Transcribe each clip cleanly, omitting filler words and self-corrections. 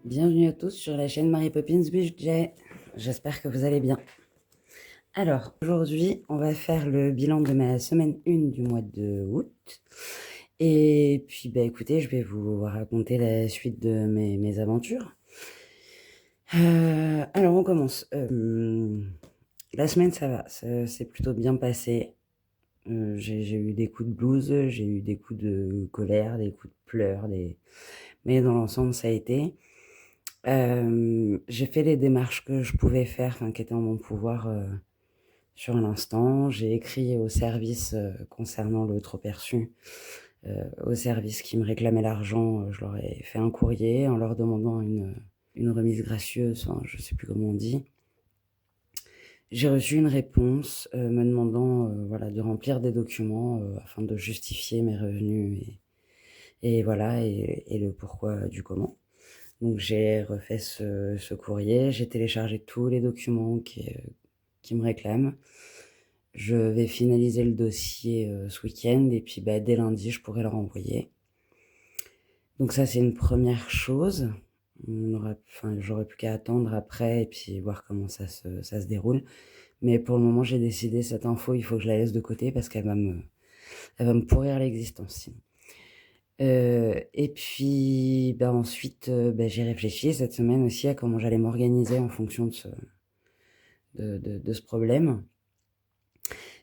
Bienvenue à tous sur la chaîne Mary Poppins Budget. J'espère que vous allez bien. Alors, aujourd'hui, on va faire le bilan de ma semaine 1 du mois de août. Et puis, écoutez, je vais vous raconter la suite de mes aventures. Alors, on commence. La semaine, ça va. Ça s'est plutôt bien passé. J'ai eu des coups de blues, j'ai eu des coups de colère, des coups de pleurs, mais dans l'ensemble, ça a été. J'ai fait les démarches que je pouvais faire, enfin qui étaient en mon pouvoir, sur l'instant. J'ai écrit au service, concernant le trop perçu, au service qui me réclamait l'argent, je leur ai fait un courrier en leur demandant une remise gracieuse, enfin je sais plus comment on dit. J'ai reçu une réponse, me demandant, voilà, de remplir des documents, afin de justifier mes revenus et voilà et le pourquoi du comment. Donc j'ai refait ce courrier, j'ai téléchargé tous les documents qui me réclament. Je vais finaliser le dossier ce week-end et puis dès lundi, je pourrai le renvoyer. Donc ça, c'est une première chose. J'aurais plus qu'à attendre après et puis voir comment ça se déroule. Mais pour le moment, j'ai décidé cette info, il faut que je la laisse de côté parce elle va me pourrir l'existence sinon. Et puis, ensuite, j'ai réfléchi cette semaine aussi à comment j'allais m'organiser en fonction de ce problème.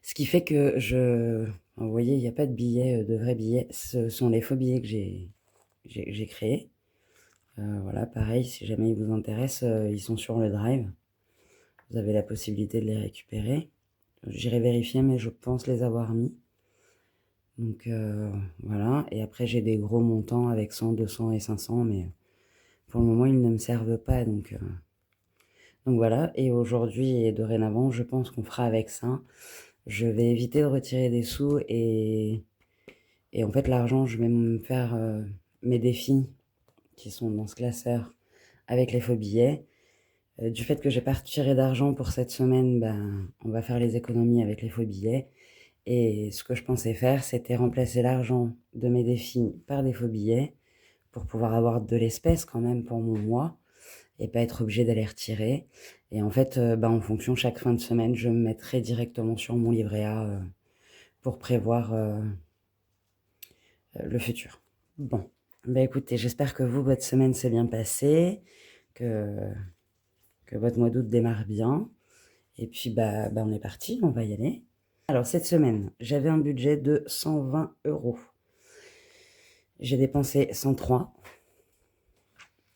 Ce qui fait que vous voyez, il n'y a pas de billets, de vrais billets. Ce sont les faux billets que j'ai créés. Voilà, pareil, si jamais ils vous intéressent, ils sont sur le Drive. Vous avez la possibilité de les récupérer. J'irai vérifier, mais je pense les avoir mis. Donc voilà, et après j'ai des gros montants avec 100, 200 et 500, mais pour le moment ils ne me servent pas, donc voilà. Et aujourd'hui et dorénavant, je pense qu'on fera avec ça. Je vais éviter de retirer des sous et en fait l'argent, je vais me faire mes défis qui sont dans ce classeur avec les faux billets. Du fait que j'ai pas retiré d'argent pour cette semaine, on va faire les économies avec les faux billets. Et ce que je pensais faire, c'était remplacer l'argent de mes défis par des faux billets pour pouvoir avoir de l'espèce quand même pour mon mois et pas être obligé d'aller retirer. Et en fait, en fonction, chaque fin de semaine, je me mettrai directement sur mon livret A pour prévoir le futur. Bon, écoutez, j'espère que vous, votre semaine s'est bien passée, que, que votre mois d'août démarre bien. Et puis, on est parti, on va y aller. Alors, cette semaine, j'avais un budget de 120 euros. J'ai dépensé 103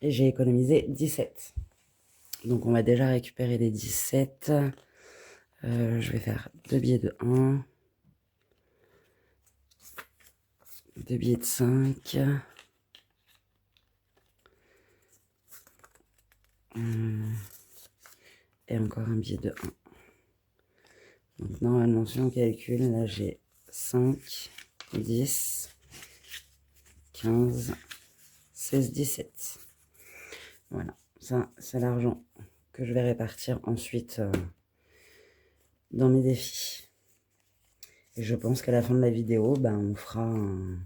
et j'ai économisé 17. Donc, on va déjà récupérer les 17. Je vais faire 2 billets de 1, 2 billets de 5, et encore un billet de 1. Donc, normalement, si on calcule, là, j'ai 5, 10, 15, 16, 17. Voilà, ça, c'est l'argent que je vais répartir ensuite dans mes défis. Et je pense qu'à la fin de la vidéo, on fera un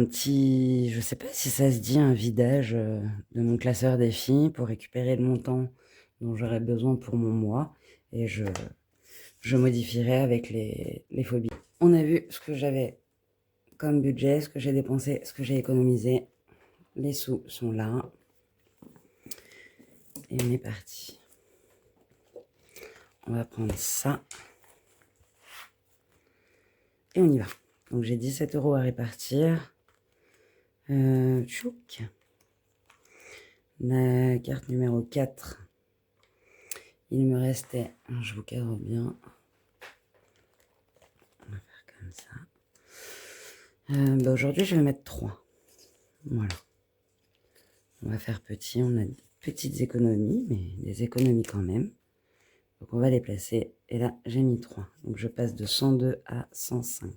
petit, je sais pas si ça se dit, un vidage de mon classeur défi pour récupérer le montant dont j'aurai besoin pour mon mois. Et je modifierai avec les phobies. On a vu ce que j'avais comme budget, ce que j'ai dépensé, ce que j'ai économisé. Les sous sont là. Et on est parti. On va prendre ça. Et on y va. Donc j'ai 17 euros à répartir. Tchouk. La carte numéro 4. Il me restait, je vous cadre bien. On va faire comme ça. Aujourd'hui, je vais mettre 3. Voilà. On va faire petit. On a des petites économies, mais des économies quand même. Donc, on va les placer. Et là, j'ai mis 3. Donc, je passe de 102 à 105.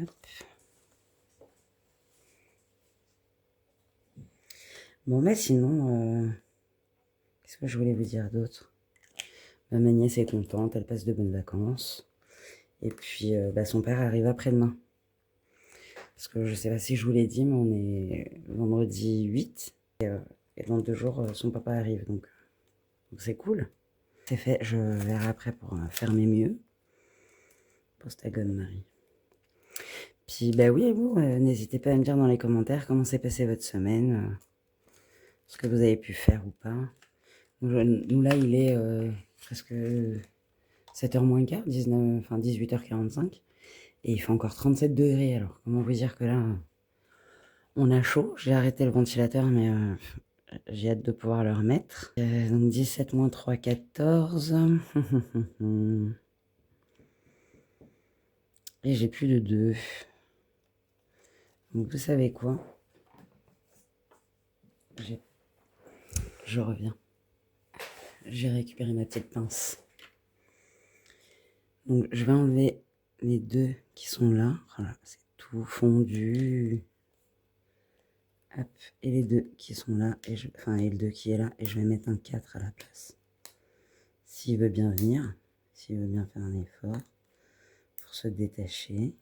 Hop. Bon, sinon, qu'est-ce que je voulais vous dire d'autre? Ma nièce est contente, elle passe de bonnes vacances. Et puis, son père arrive après-demain. Parce que je sais pas si je vous l'ai dit, mais on est vendredi 8. Et dans 2 jours, son papa arrive. Donc c'est cool. C'est fait. Je verrai après pour faire mes mieux. Pose ta gomme, Marie. Puis, oui, et vous, n'hésitez pas à me dire dans les commentaires comment s'est passée votre semaine. Ce que vous avez pu faire ou pas. Nous là, il est presque 7h moins quart, 18h45. Et il fait encore 37 degrés. Alors, comment vous dire que là, on a chaud. J'ai arrêté le ventilateur, mais j'ai hâte de pouvoir le remettre. Donc 17 moins 3, 14. Et j'ai plus de 2. Donc vous savez quoi? Je reviens. J'ai récupéré ma petite pince. Donc je vais enlever les 2 qui sont là. Voilà, c'est tout fondu. Hop, et les 2 qui sont là, et le 2 qui est là, et je vais mettre un 4 à la place. S'il veut bien venir, s'il veut bien faire un effort pour se détacher.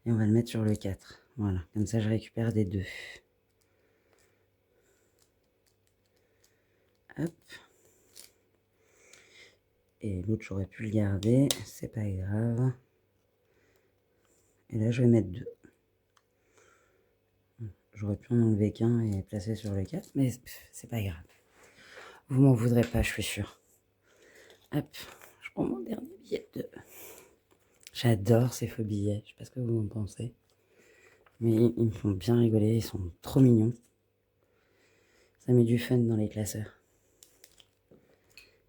Et on va le mettre sur le 4. Voilà, comme ça je récupère des 2. Hop. Et l'autre j'aurais pu le garder, c'est pas grave. Et là je vais mettre 2. J'aurais pu en enlever qu'un et placer sur le 4, mais c'est pas grave. Vous m'en voudrez pas, je suis sûre. Hop, je prends mon dernier billet de... J'adore ces faux billets, je sais pas ce que vous en pensez. Mais ils me font bien rigoler, ils sont trop mignons. Ça met du fun dans les classeurs.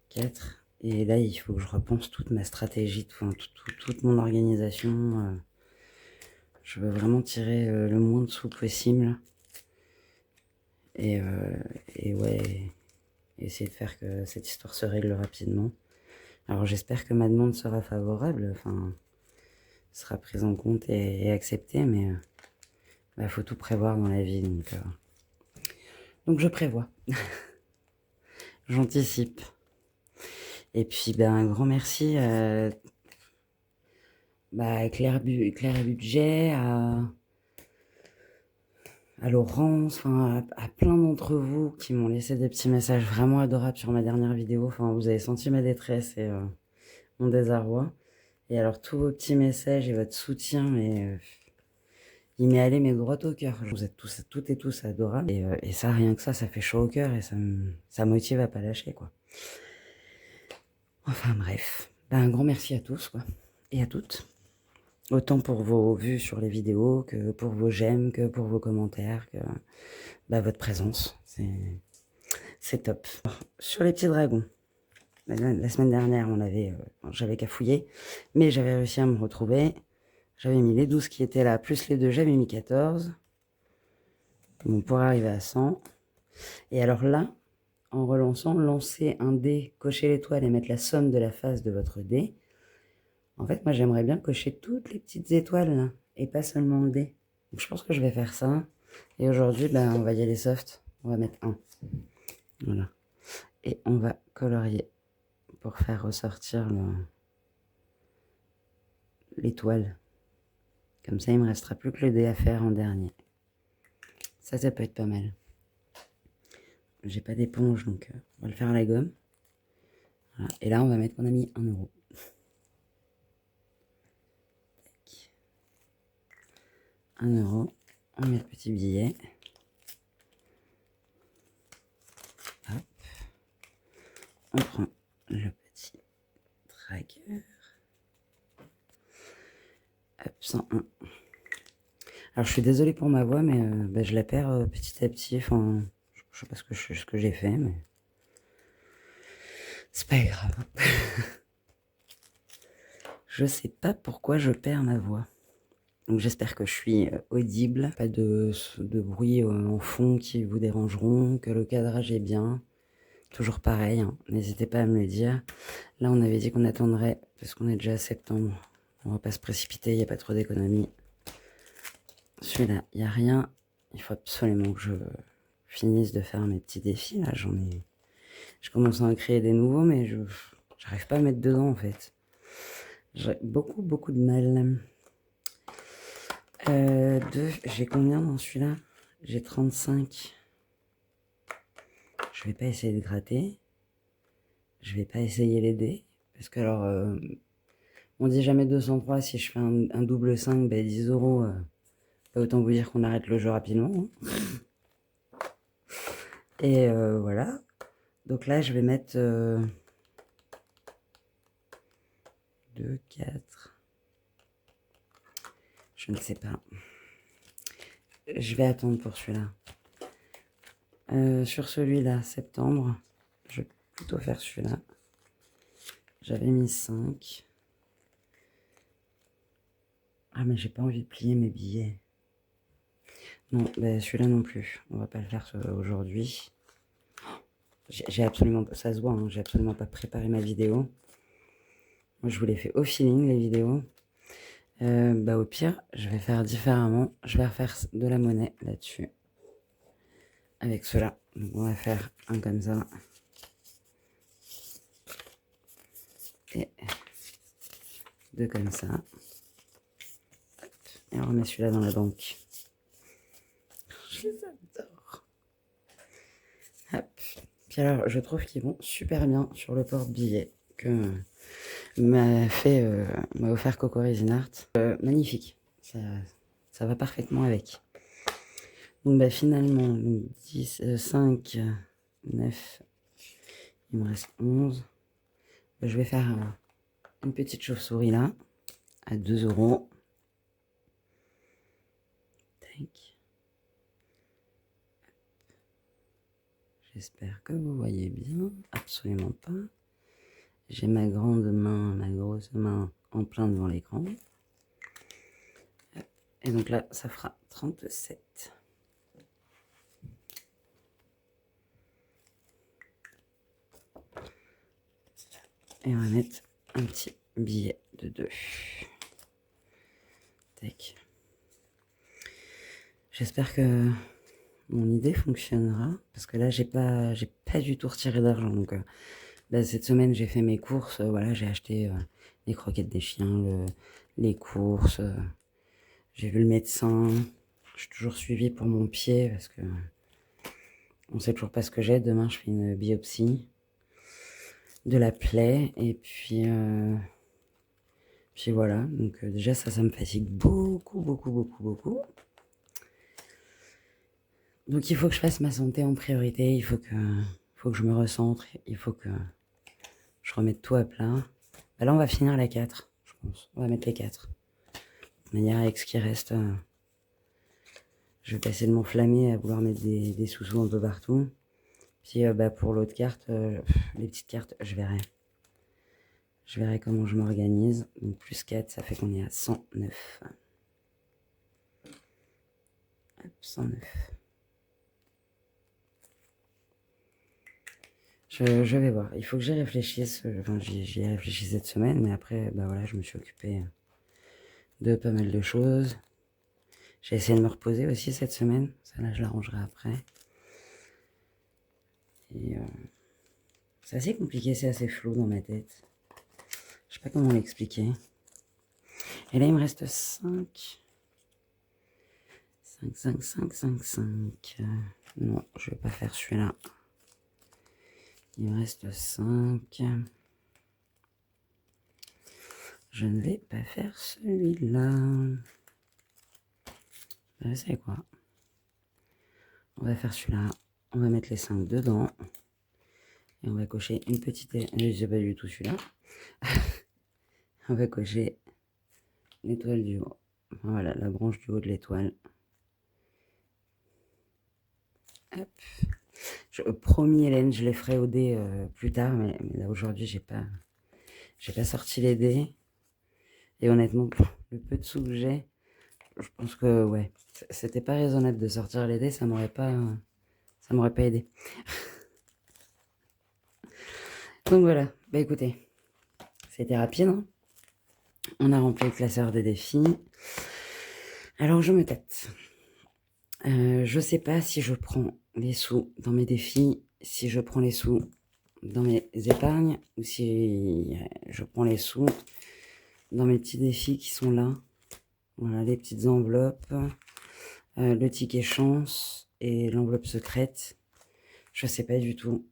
4. Et là, il faut que je repense toute ma stratégie, toute mon organisation. Je veux vraiment tirer le moins de sous possible. Et ouais, essayer de faire que cette histoire se règle rapidement. Alors j'espère que ma demande sera favorable, sera prise en compte et acceptée, mais faut tout prévoir dans la vie, donc je prévois. J'anticipe. Et puis un grand merci à Claire et Budget, à Laurence, à plein d'entre vous qui m'ont laissé des petits messages vraiment adorables sur ma dernière vidéo. Vous avez senti ma détresse et mon désarroi. Et alors tous vos petits messages et votre soutien, mais il m'est allé droit au cœur. Vous êtes tous, toutes et tous adorables. Et ça, rien que ça fait chaud au cœur et ça motive à pas lâcher, quoi. Enfin bref, un grand merci à tous, quoi, et à toutes. Autant pour vos vues sur les vidéos, que pour vos j'aime, que pour vos commentaires, que votre présence. C'est top. Alors, sur les petits dragons, la semaine dernière, j'avais qu'à fouiller, mais j'avais réussi à me retrouver. J'avais mis les 12 qui étaient là, plus les 2, j'avais mis 14. Bon, pour arriver à 100. Et alors là, en relançant, lancez un dé, cochez l'étoile et mettre la somme de la face de votre dé. En fait, moi, j'aimerais bien cocher toutes les petites étoiles, là, et pas seulement le dé. Donc, je pense que je vais faire ça. Et aujourd'hui, on va y aller soft. On va mettre 1. Voilà. Et on va colorier pour faire ressortir l'étoile. Comme ça, il me restera plus que le dé à faire en dernier. Ça peut être pas mal. J'ai pas d'éponge, donc on va le faire à la gomme. Voilà. Et là, on va mettre, on a mis 1 euro. 1 euro, on met le petit billet. Hop. On prend le petit tracker. Hop, 101. Alors je suis désolée pour ma voix, mais je la perds petit à petit. Enfin, je sais pas ce que j'ai fait, mais c'est pas grave. Je sais pas pourquoi je perds ma voix. Donc j'espère que je suis audible, pas de bruit en fond qui vous dérangeront, que le cadrage est bien. Toujours pareil, hein. N'hésitez pas à me le dire. Là on avait dit qu'on attendrait, parce qu'on est déjà à septembre. On va pas se précipiter, il n'y a pas trop d'économie. Celui-là, il n'y a rien. Il faut absolument que je finisse de faire mes petits défis. Là, je commence à en créer des nouveaux, mais j'arrive pas à mettre dedans en fait. J'ai beaucoup de mal. 2, j'ai combien dans celui-là? J'ai 35. Je vais pas essayer de gratter. Je vais pas essayer les dés. Parce que alors, on dit jamais 203. Si je fais un double 5, ben 10 euros. Autant vous dire qu'on arrête le jeu rapidement. Et voilà. Donc là, je vais mettre 2, 4. Je ne sais pas. Je vais attendre pour celui-là. Sur celui-là, septembre, je vais plutôt faire celui-là. J'avais mis 5. Ah, mais j'ai pas envie de plier mes billets. Non, ben celui-là non plus. On va pas le faire aujourd'hui. J'ai absolument pas, ça se voit, hein, j'ai absolument pas préparé ma vidéo. Moi, je vous l'ai fait au feeling, les vidéos. Bah, au pire, je vais faire différemment. Je vais refaire de la monnaie là-dessus. Avec cela. Donc, on va faire un comme ça. Et 2 comme ça. Hop. Et on remet celui-là dans la banque. Je les adore. Hop. Puis alors, je trouve qu'ils vont super bien sur le porte-billets que m'a offert Coco Resin Art. Magnifique. Ça va parfaitement avec. Donc bah, finalement, 10, 5, 9, il me reste 11. Bah, je vais faire une petite chauve-souris là, à 2 euros. Tac. J'espère que vous voyez bien. Absolument pas. J'ai ma grande main, ma grosse main en plein devant l'écran. Et donc là, ça fera 37. Et on va mettre un petit billet de 2. Tac. J'espère que mon idée fonctionnera. Parce que là, j'ai pas du tout retiré d'argent. Donc, bah, cette semaine, j'ai fait mes courses. Voilà, j'ai acheté les croquettes des chiens, les courses. J'ai vu le médecin. Je suis toujours suivie pour mon pied parce que on sait toujours pas ce que j'ai. Demain, je fais une biopsie de la plaie. Et puis voilà. Donc déjà, ça me fatigue beaucoup. Donc il faut que je fasse ma santé en priorité. Il faut que je me recentre. Il faut que je remette tout à plat. Bah là, on va finir la 4, je pense. On va mettre les 4. De manière avec ce qui reste, je vais passer de m'enflammer à vouloir mettre des sous-sous un peu partout. Puis bah, pour l'autre carte, les petites cartes, je verrai. Je verrai comment je m'organise. Donc plus 4, ça fait qu'on est à 109. Hop, 109. Je vais voir. Il faut que j'y réfléchisse. Enfin, j'y ai réfléchi cette semaine, mais après, bah voilà, je me suis occupé de pas mal de choses. J'ai essayé de me reposer aussi cette semaine. Ça, là, je l'arrangerai après. Et c'est assez compliqué, c'est assez flou dans ma tête. Je sais pas comment l'expliquer. Et là, il me reste 5. 5. Non, je vais pas faire celui-là. Il me reste 5. Je ne vais pas faire celui-là. Vous savez quoi? On va faire celui-là. On va mettre les 5 dedans. Et on va cocher une petite... Je sais pas du tout celui-là. On va cocher l'étoile du haut. Voilà, la branche du haut de l'étoile. Hop. Promis Hélène, je les ferai au dé plus tard, mais là aujourd'hui j'ai pas sorti les dés. Et honnêtement, le peu de sous que j'ai, je pense que ouais, c'était pas raisonnable de sortir les dés, ça m'aurait pas aidé. Donc voilà, bah écoutez, c'était rapide, hein. On a rempli le classeur des défis. Alors je me tâte. Je sais pas si je prends les sous dans mes défis, si je prends les sous dans mes épargnes, ou si je prends les sous dans mes petits défis qui sont là. Voilà, les petites enveloppes, le ticket chance et l'enveloppe secrète. Je sais pas du tout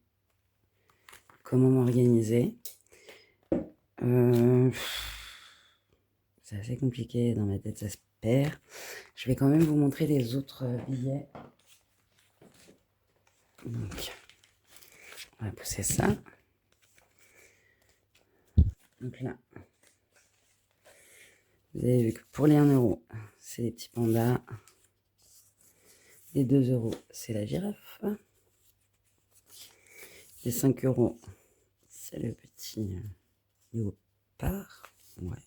comment m'organiser. C'est assez compliqué dans ma tête, ça se perd. Je vais quand même vous montrer les autres billets. Donc, on va pousser ça. Donc là, vous avez vu que pour les 1 euro, c'est les petits pandas. Les 2 euros, c'est la girafe. Les 5 euros, c'est le petit léopard. Ouais.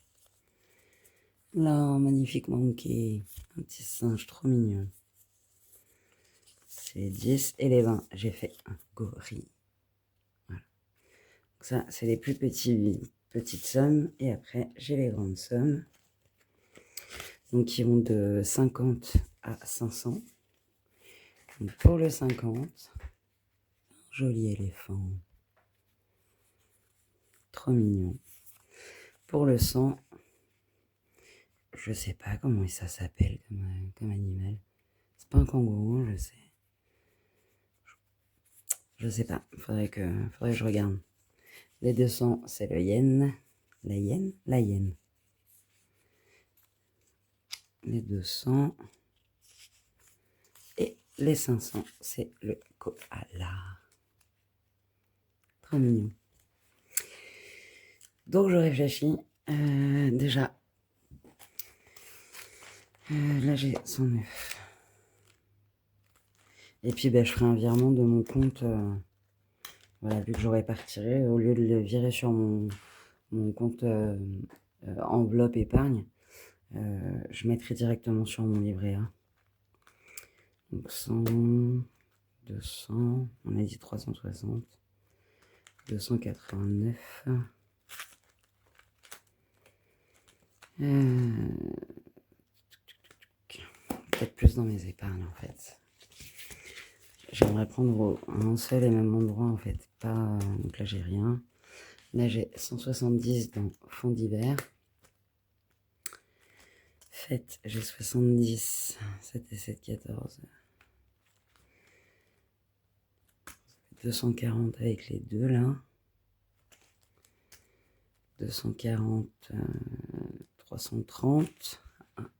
Là, magnifique monkey. Un petit singe trop mignon. C'est les 10 et les 20. J'ai fait un gorille. Voilà. Donc ça, c'est les plus petites sommes. Et après, j'ai les grandes sommes. Donc, qui vont de 50 à 500. Donc, pour le 50, joli éléphant. Trop mignon. Pour le 100, je sais pas comment ça s'appelle comme animal. C'est pas un kangourou, je sais. Je sais pas. Faudrait que je regarde. Les 200, c'est le yen. La hyène. La hyène. Les 200. Et les 500, c'est le koala. Trop mignon. Donc je réfléchis. Déjà. Là j'ai 109. Et puis ben, je ferai un virement de mon compte. Voilà, vu que j'aurais pas retiré, au lieu de le virer sur mon compte enveloppe épargne, je mettrai directement sur mon livret A. Donc 100, 200, on a dit 360, 289. Peut-être plus dans mes épargnes en fait. J'aimerais prendre un seul et même endroit en fait. Pas, donc là j'ai rien. Là j'ai 170 dans fonds divers. Fête, j'ai 70. 7 et 7, 14. 240 avec les deux là. 240, 330.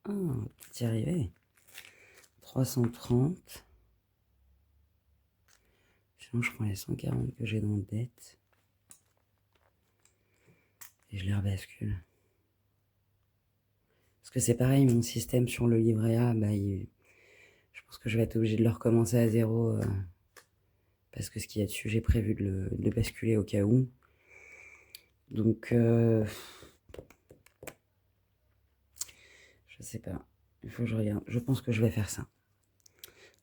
Peut y arriver. 330. Sinon, je prends les 140 que j'ai dans dette. Et je les rebascule. Parce que c'est pareil, mon système sur le livret A, bah, je pense que je vais être obligé de le recommencer à zéro. Parce que ce qu'il y a dessus, j'ai prévu de le basculer au cas où. Donc, je sais pas. Il faut que je regarde. Je pense que je vais faire ça.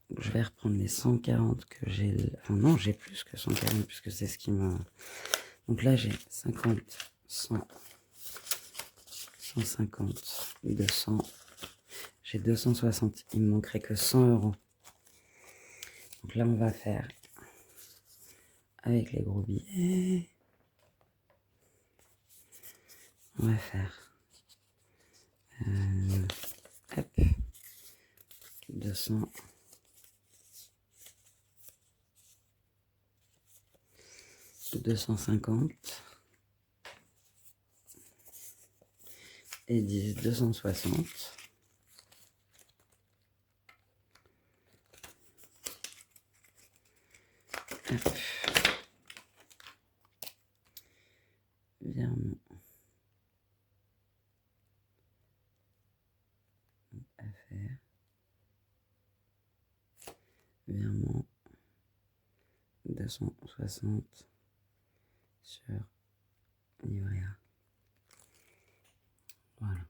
Donc, je vais reprendre les 140 que j'ai. Enfin, non, j'ai plus que 140, puisque c'est ce qui m'a. Donc là, j'ai 50, 100, 150, 200. J'ai 260. Il me manquerait que 100 euros. Donc là, on va faire avec les gros billets. On va faire hop, 200, 250 et 10, 260. Hop. Virement. Affaires. Virement. 260 sur livret A. Voilà.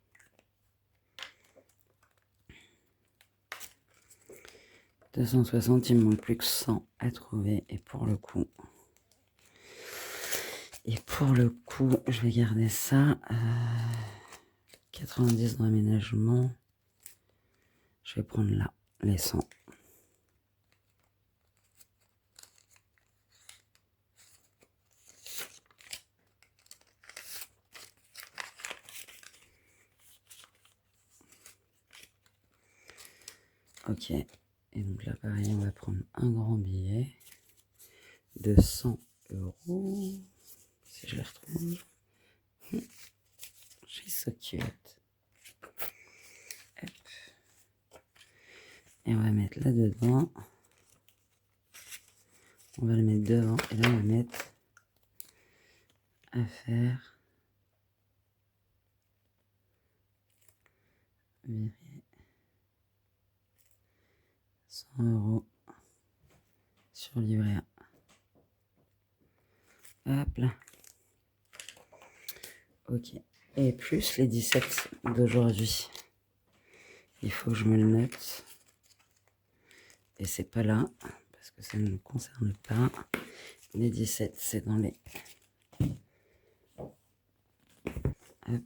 « 260, il me manque plus que 100 à trouver. Et pour le coup, je vais garder ça. 90 dans l'aménagement. Je vais prendre là les 100. Ok. Et donc là, pareil, on va prendre un grand billet de 100 euros. Si je le retrouve. She's so cute. Hop. Et on va mettre là-dedans. On va le mettre devant. Et là, on va mettre affaire. Virer 100 euros sur livret A. Hop là. Ok. Et plus les 17 d'aujourd'hui. Il faut que je me le note. Et c'est pas là, parce que ça ne me concerne pas. Les 17, c'est dans les... Hop.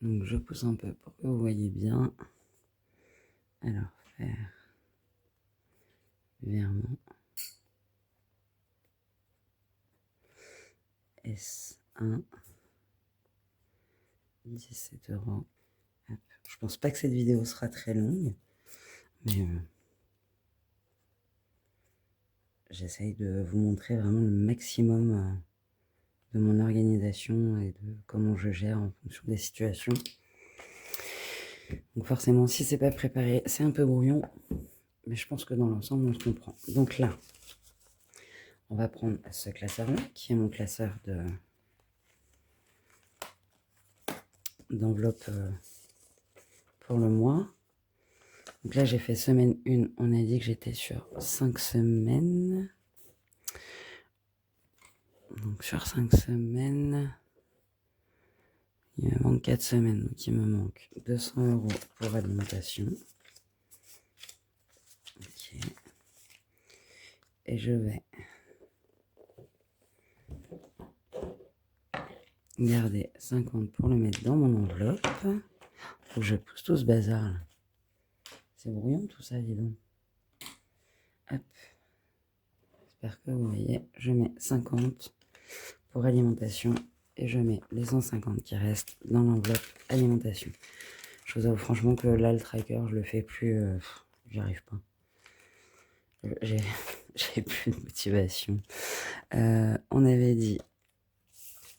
Donc je pousse un peu pour que vous voyez bien. Alors, faire virement. S1. 17 euros. Hop. Je pense pas que cette vidéo sera très longue, mais j'essaye de vous montrer vraiment le maximum de mon organisation et de comment je gère en fonction des situations. Donc forcément, si c'est pas préparé, c'est un peu brouillon, mais je pense que dans l'ensemble, on se comprend. Donc là, on va prendre ce classeur-là, qui est mon classeur d'enveloppe pour le mois. Donc là, j'ai fait semaine 1. On a dit que j'étais sur 5 semaines. Donc sur 5 semaines, il me manque 4 semaines. Donc il me manque 200 euros pour alimentation. Ok. Et je vais garder 50 pour le mettre dans mon enveloppe. Faut que je pousse tout ce bazar là. C'est brouillon tout ça, dis donc. Hop. J'espère que vous voyez. Je mets 50 pour alimentation et je mets les 150 qui restent dans l'enveloppe alimentation. Je vous avoue franchement que là, le tracker, je le fais plus. J'y arrive pas. J'ai plus de motivation. On avait dit.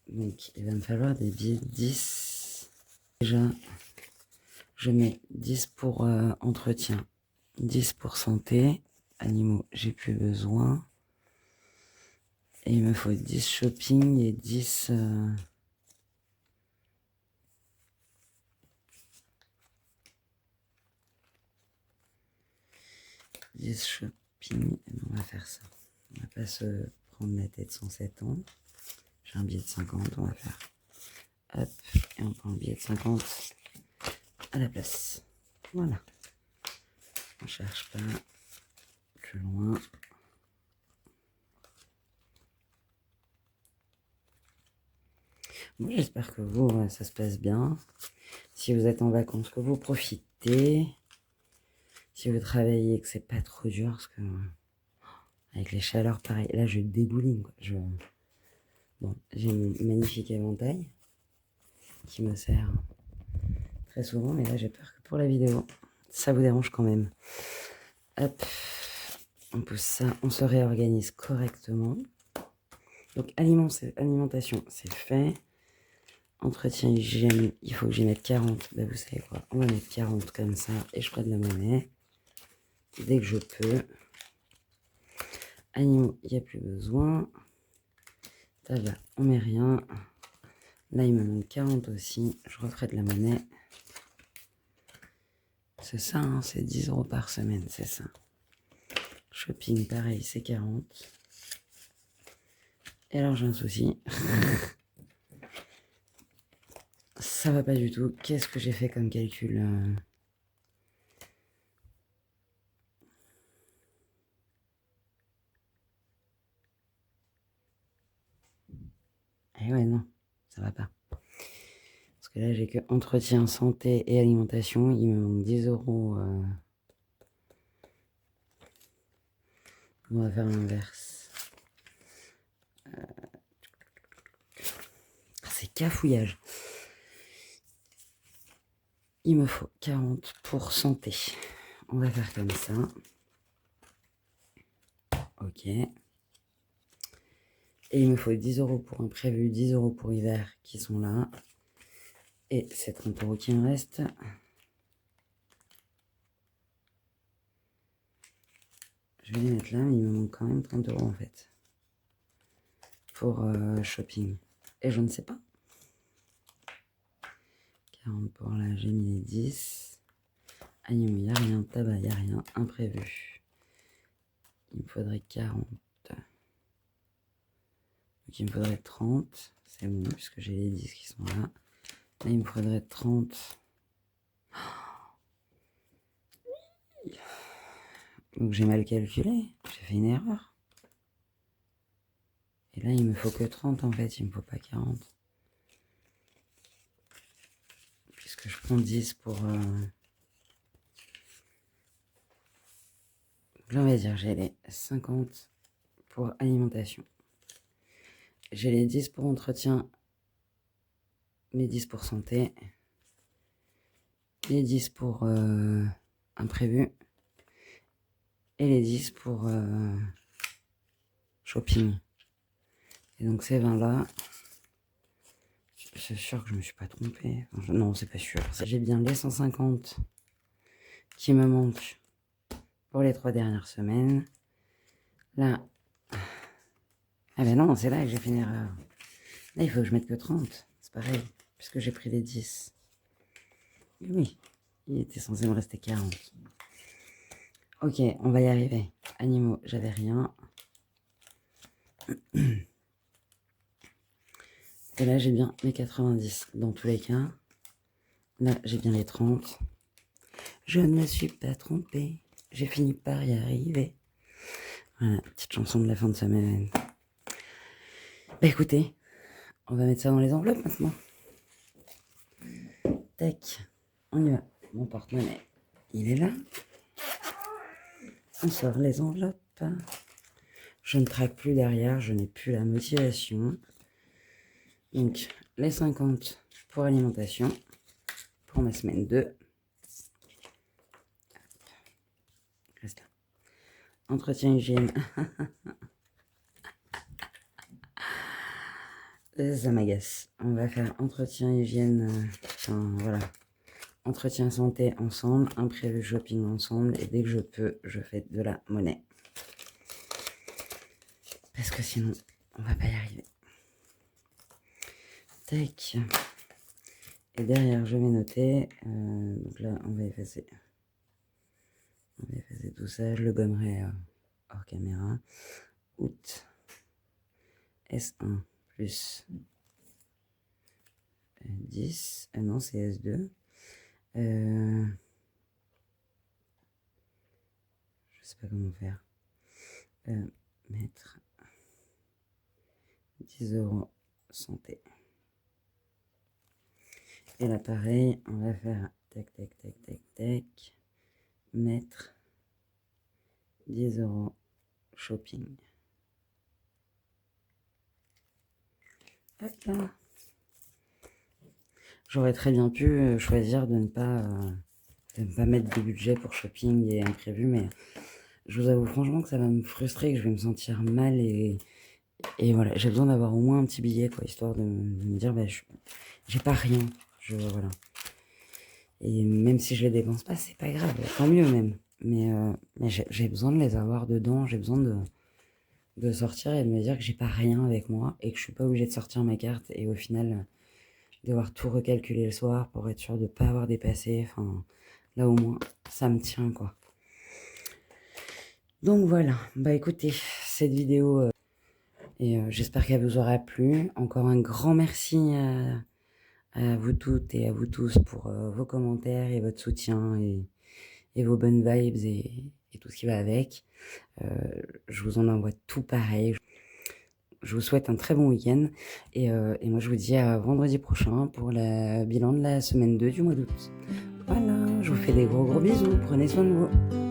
Donc, il va me falloir des billets 10. Déjà, je mets 10 pour entretien, 10 pour santé. Animaux, j'ai plus besoin. Et il me faut 10 shopping et 10... 10 shopping. On va faire ça. On va pas se prendre la tête 107 ans. J'ai un billet de 50, on va faire. Hop, et on prend le billet de 50 à la place. Voilà. On cherche pas plus loin. Bon, j'espère que vous, ça se passe bien. Si vous êtes en vacances, que vous profitez. Si vous travaillez, que c'est pas trop dur, parce que avec les chaleurs, pareil. Là, je dégouline, quoi. Bon, j'ai mon magnifique éventail qui me sert très souvent, mais là, j'ai peur que pour la vidéo, ça vous dérange quand même. Hop, on pousse ça, on se réorganise correctement. Donc, alimentation, c'est fait. Entretien hygiène, il faut que j'y mette 40. Ben, vous savez quoi, on va mettre 40 comme ça et je prends de la monnaie dès que je peux. Animaux, il n'y a plus besoin. Tabac, on met rien. Là, il me manque 40 aussi. Je referai de la monnaie. C'est ça, hein, c'est 10 euros par semaine, c'est ça. Shopping, pareil, c'est 40. Et alors, j'ai un souci. Ça va pas du tout. Qu'est-ce que j'ai fait comme calcul Eh ouais, non, ça va pas. Parce que là, j'ai que entretien, santé et alimentation. Il me manque 10 euros. On va faire l'inverse. C'est cafouillage. Il me faut 40 pour santé. On va faire comme ça. Ok. Et il me faut 10 € pour imprévu, 10 € pour hiver qui sont là. Et c'est 30 € qui me restent. Je vais les mettre là, mais il me manque quand même 30 € en fait. Pour shopping. Et je ne sais pas. 40 pour là, j'ai mis les 10. Animaux, il n'y a rien. Tabac, il n'y a rien. Imprévu. Il me faudrait 40. Donc il me faudrait 30. C'est bon, puisque j'ai les 10 qui sont là. Là, il me faudrait 30. Donc j'ai mal calculé. J'ai fait une erreur. Et là, il me faut que 30 en fait. Il me faut pas 40. Puisque je prends 10 pour... Là, on va dire, j'ai les 50 pour alimentation. J'ai les 10 pour entretien, les 10 pour santé, les 10 pour imprévu et les 10 pour shopping. Et donc ces 20 là, c'est sûr que je me suis pas trompée. Enfin, non, c'est pas sûr. J'ai bien les 150 qui me manquent pour les 3 dernières semaines. Là, ah ben non, c'est là que j'ai fait une erreur. Là, il faut que je mette que 30. C'est pareil, puisque j'ai pris les 10. Oui, il était censé me rester 40. Ok, on va y arriver. Animaux, j'avais rien. Et là, j'ai bien les 90 dans tous les cas. Là, j'ai bien les 30. Je ne me suis pas trompée. J'ai fini par y arriver. Voilà, petite chanson de la fin de semaine. Bah écoutez, on va mettre ça dans les enveloppes maintenant. Tac, on y va. Mon porte-monnaie, il est là. On sort les enveloppes. Je ne traque plus derrière, je n'ai plus la motivation. Donc, les 50 pour alimentation, pour ma semaine 2. Reste là. Entretien hygiène. Ça m'agace. On va faire entretien hygiène, enfin voilà. Entretien santé ensemble, imprévu shopping ensemble. Et dès que je peux, je fais de la monnaie. Parce que sinon, on va pas y arriver. Tac. Et derrière, je vais noter. Donc là, on va effacer. On va effacer tout ça. Je le gommerai hors caméra. Août. S1 plus 10. Ah non, c'est S2. Je sais pas comment faire. Mettre 10 € santé. Et là, pareil, on va faire tac, tac, tac, tac, tac. Mettre 10 € shopping. Hop là. J'aurais très bien pu choisir de ne pas mettre de budget pour shopping et imprévu, mais je vous avoue franchement que ça va me frustrer, que je vais me sentir mal et voilà, j'ai besoin d'avoir au moins un petit billet, quoi, histoire de me dire, bah, j'ai pas rien, voilà. Et même si je les dépense pas, c'est pas grave, tant mieux même. Mais j'ai besoin de les avoir dedans, j'ai besoin de sortir et de me dire que j'ai pas rien avec moi et que je suis pas obligée de sortir ma carte et au final devoir tout recalculer le soir pour être sûr de pas avoir dépassé. Enfin, là au moins, ça me tient, quoi. Donc voilà, bah écoutez, cette vidéo, j'espère qu'elle vous aura plu. Encore un grand merci à vous toutes et à vous tous pour vos commentaires et votre soutien et vos bonnes vibes et tout ce qui va avec. Je vous en envoie tout pareil. Je vous souhaite un très bon week-end et moi je vous dis à vendredi prochain pour le bilan de la semaine 2 du mois d'août. Voilà, je vous fais des gros bisous, prenez soin de vous.